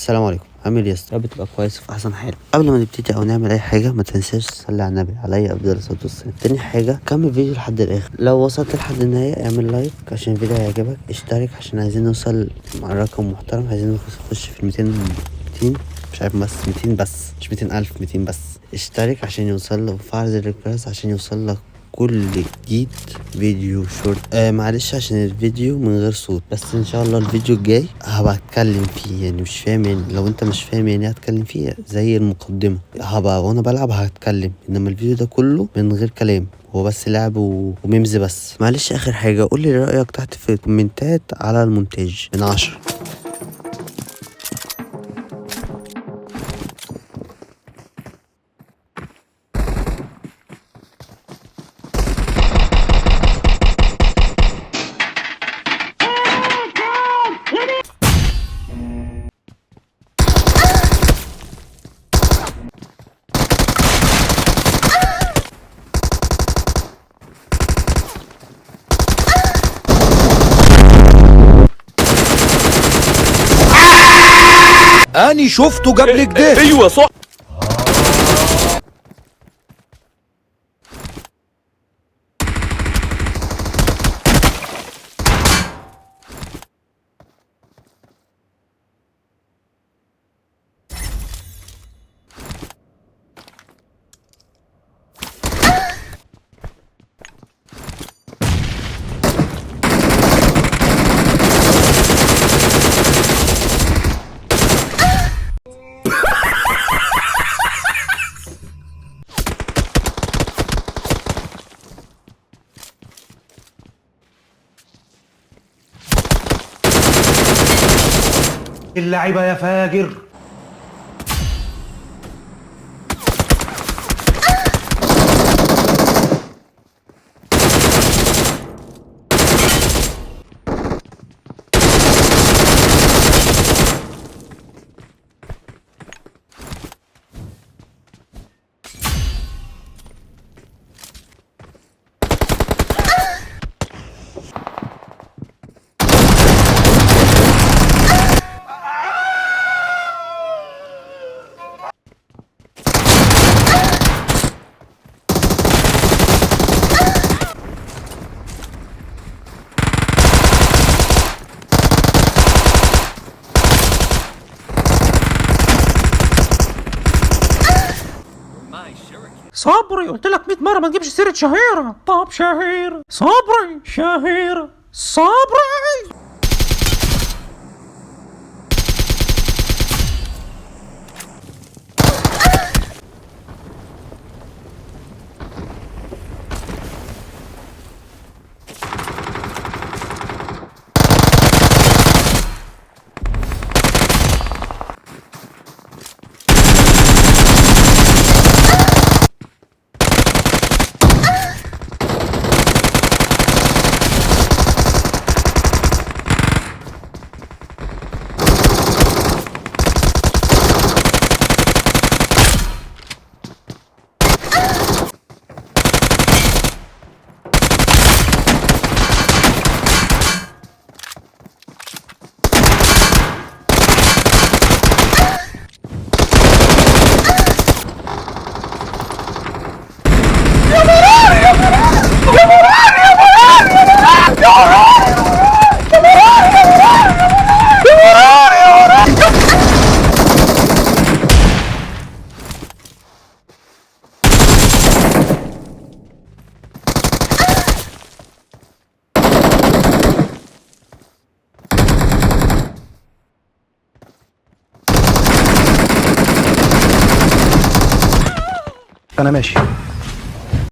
السلام عليكم. عامل ايه يا اسطى؟ تبقى كويس في احسن حال. قبل ما نبتدي او نعمل اي حاجه ما تنساش تصلي على النبي عليه افضل الصلاه والسلام. تاني حاجه كمل الفيديو لحد الاخر. لو وصلت لحد النهايه اعمل لايك عشان الفيديو هيعجبك. اشترك عشان عايزين نوصل مع رقم محترم، عايزين نخش في 200 مش عارف، بس 200 بس مش 200,000، 200 بس. اشترك عشان يوصل لك وفعل زر الجرس عشان يوصل لك كل جديد فيديو شورت. معلش عشان الفيديو من غير صوت، بس ان شاء الله الفيديو الجاي هبقى اتكلم فيه. يعني مش فاهم، يعني لو انت مش فاهم يعني هتكلم فيه زي المقدمة، هبقى وانا بلعب هتكلم، انما الفيديو ده كله من غير كلام، هو بس لعب وميمز بس. معلش اخر حاجة قولي رأيك تحت في الكومنتات على المونتاج من 10. اني شفته قبل كده. ايوه صح. اللعيبة يا فاجر. صبري قلت لك 100 مرة ما تجيبش سيرة شهيرة. طب شهيرة صبري، شهيرة صبري. أنا ماشي.